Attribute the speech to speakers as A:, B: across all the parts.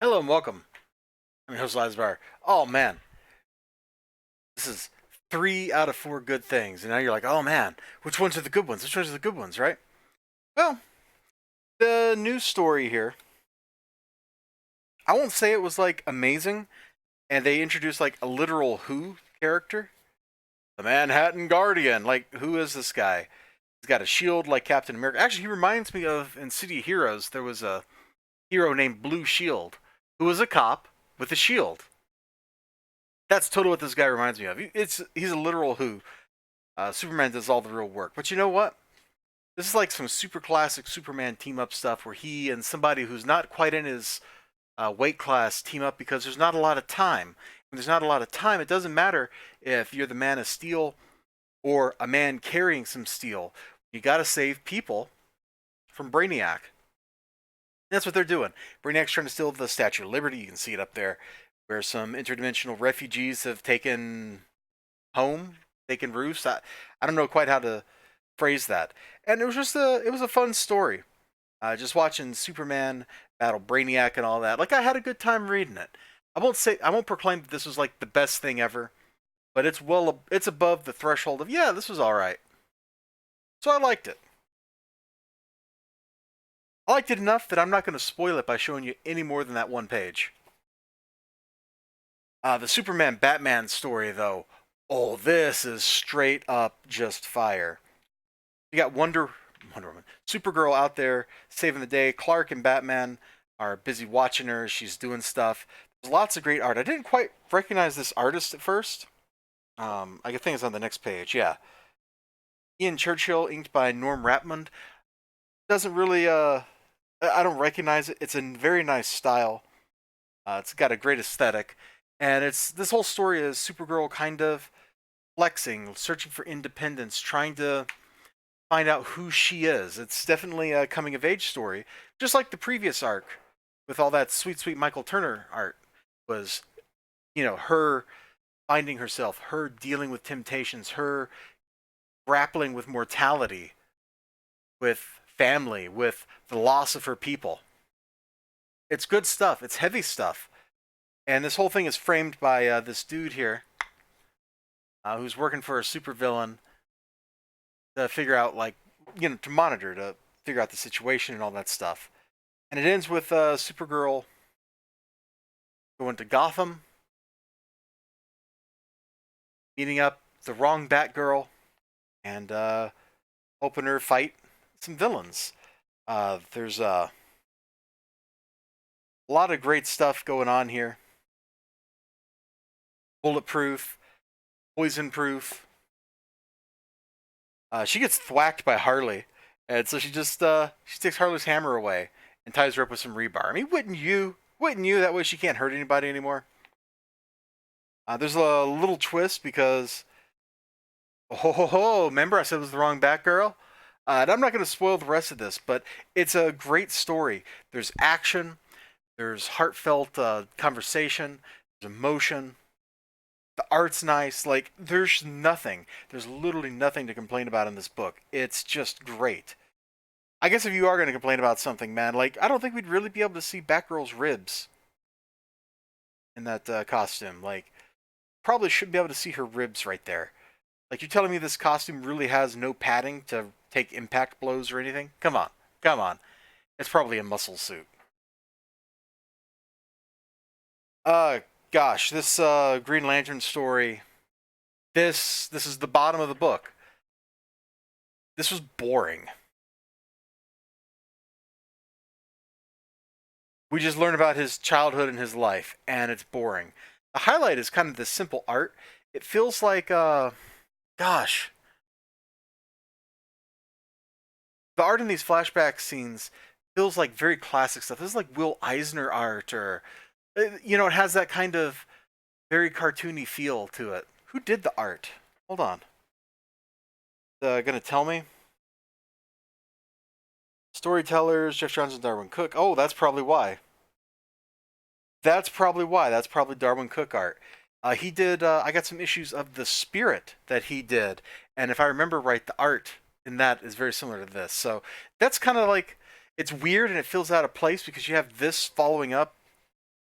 A: Hello and welcome. I'm your host, Elizibar. Oh man, this is 3 out of 4 good things. And now you're like, oh man, which ones are the good ones? Which ones are the good ones, right? Well, the news story here, I won't say it was like amazing, and they introduced like a literal Who character. The Manhattan Guardian. Like, who is this guy? He's got a shield like Captain America. Actually, he reminds me of in City of Heroes, there was a hero named Blue Shield who was a cop with a shield. That's totally what this guy reminds me of. He's a literal Who. Superman does all the real work. But you know what? This is like some super classic Superman team up stuff where he and somebody who's not quite in his weight class team up because there's not a lot of time. When there's not a lot of time, it doesn't matter if you're the Man of Steel or a man carrying some steel. You got to save people from Brainiac. And that's what they're doing. Brainiac's trying to steal the Statue of Liberty. You can see it up there, where some interdimensional refugees have taken home, taken roofs. I don't know quite how to phrase that. And it was a fun story. Just watching Superman battle Brainiac and all that. Like, I had a good time reading it. I won't proclaim that this was like the best thing ever, but it's above the threshold of, yeah, this was all right. So I liked it. I liked it enough that I'm not going to spoil it by showing you any more than that one page. The Superman Batman story, though, oh, this is straight up just fire. You got Wonder Woman, Supergirl out there saving the day. Clark and Batman are busy watching her. She's doing stuff. There's lots of great art. I didn't quite recognize this artist at first. I think it's on the next page. Yeah, Ian Churchill, inked by Norm Rapmund. Doesn't really. I don't recognize it. It's a very nice style. It's got a great aesthetic, and it's this whole story is Supergirl kind of flexing, searching for independence, trying to find out who she is. It's definitely a coming of age story, just like the previous arc with all that sweet, sweet Michael Turner art was, her finding herself, her dealing with temptations, her grappling with mortality, with family, with the loss of her people. It's good stuff. It's heavy stuff. And this whole thing is framed by this dude here who's working for a supervillain to figure out, like, to monitor, to figure out the situation and all that stuff. And it ends with Supergirl going to Gotham, meeting up the wrong Batgirl, and helping her fight some villains. There's a lot of great stuff going on here. Bulletproof, poison proof. She gets thwacked by Harley, and so she takes Harley's hammer away and ties her up with some rebar. I mean, wouldn't you? Wouldn't you? That way she can't hurt anybody anymore. There's a little twist because, remember I said it was the wrong Batgirl? And I'm not going to spoil the rest of this, but it's a great story. There's action, there's heartfelt conversation, there's emotion. The art's nice. Like, there's literally nothing to complain about in this book. It's just great. I guess if you are going to complain about something, man, like, I don't think we'd really be able to see Batgirl's ribs in that costume. Like, probably should be able to see her ribs right there. Like, you're telling me this costume really has no padding to take impact blows or anything? Come on. Come on. It's probably a muscle suit. Uh, Gosh, this Green Lantern story, this is the bottom of the book. This was boring. We just learn about his childhood and his life, and it's boring. The highlight is kind of the simple art. It feels like, gosh, the art in these flashback scenes feels like very classic stuff. This is like Will Eisner art, or it has that kind of very cartoony feel to it. Who did the art? Hold on. Gonna tell me? Storytellers, Jeff Johnson, Darwin Cook. Oh, that's probably why. That's probably why. That's probably Darwin Cook art. He did. I got some issues of the Spirit that he did, and if I remember right, the art in that is very similar to this. So that's kind of like, it's weird and it feels out of place because you have this following up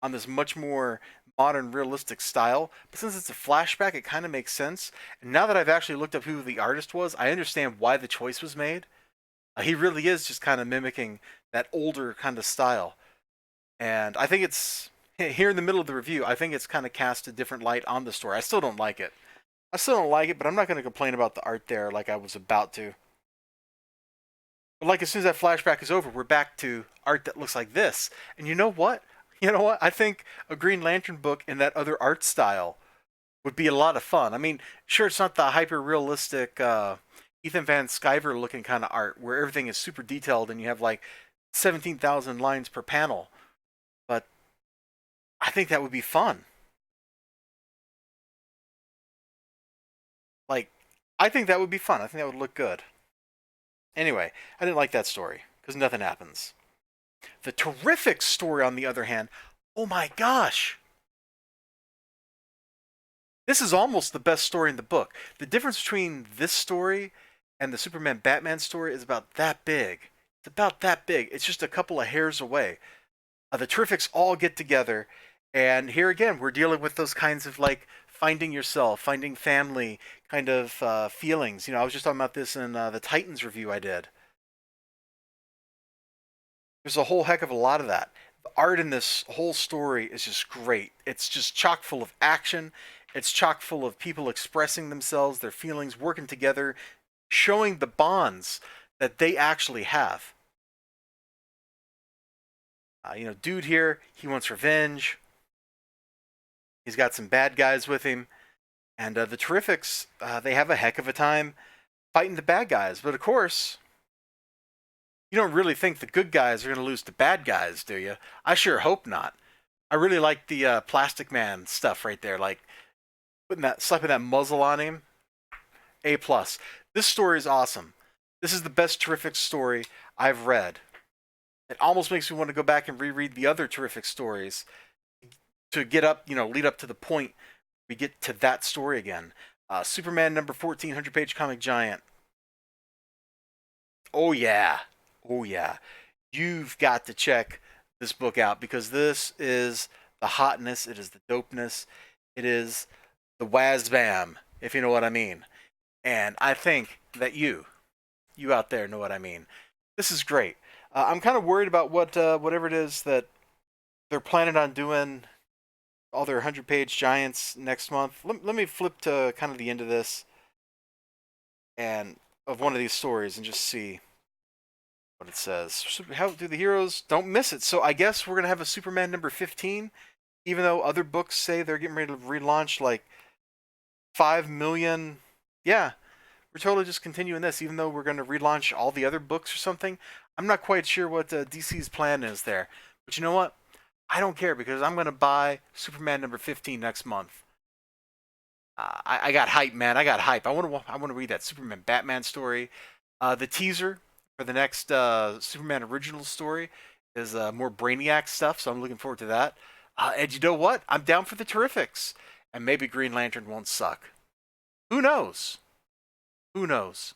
A: on this much more modern, realistic style. But since it's a flashback, it kind of makes sense. And now that I've actually looked up who the artist was, I understand why the choice was made. He really is just kind of mimicking that older kind of style. And I think it's here in the middle of the review. I think it's kind of cast a different light on the story. I still don't like it. I still don't like it, but I'm not going to complain about the art there like I was about to. But like as soon as that flashback is over, we're back to art that looks like this. And you know what? You know what? I think a Green Lantern book in that other art style would be a lot of fun. I mean, sure, it's not the hyper realistic Ethan Van Sciver looking kind of art where everything is super detailed and you have like 17,000 lines per panel, but I think that would be fun. Like, I think that would be fun. I think that would look good. Anyway, I didn't like that story because nothing happens. The terrific story, on the other hand, oh my gosh, this is almost the best story in the book. The difference between this story and the Superman Batman story is about that big. It's about that big. It's just a couple of hairs away. The Terrifics all get together, and here again, we're dealing with those kinds of like finding yourself, finding family kind of feelings. You know, I was just talking about this in the Titans review I did. There's a whole heck of a lot of that. The art in this whole story is just great. It's just chock full of action. It's chock full of people expressing themselves, their feelings, working together, showing the bonds that they actually have. Dude here, he wants revenge. He's got some bad guys with him. And the Terrifics, they have a heck of a time fighting the bad guys. But of course, you don't really think the good guys are going to lose to bad guys, do you? I sure hope not. I really like the Plastic Man stuff right there, like slapping that muzzle on him. A plus. This story is awesome. This is the best Terrific story I've read. It almost makes me want to go back and reread the other Terrific stories to get up, lead up to the point we get to that story again. Superman number 1400-page comic giant. Oh yeah, oh yeah. You've got to check this book out because this is the hotness, it is the dopeness, it is the wazbam, if you know what I mean. And I think that you out there know what I mean. This is great. I'm kind of worried about whatever it is that they're planning on doing all their 100-page giants next month. Let me flip to kind of the end of this and of one of these stories and just see what it says. How do the heroes don't miss it? So I guess we're gonna have a Superman number 15, even though other books say they're getting ready to relaunch like 5 million. Yeah, we're totally just continuing this, even though we're going to relaunch all the other books or something. I'm not quite sure what DC's plan is there. But you know what? I don't care because I'm going to buy Superman number 15 next month. I got hype, man. I got hype. I want to read that Superman Batman story. The teaser for the next Superman original story is more Brainiac stuff, so I'm looking forward to that. And you know what? I'm down for the Terrifics. And maybe Green Lantern won't suck. Who knows? Who knows?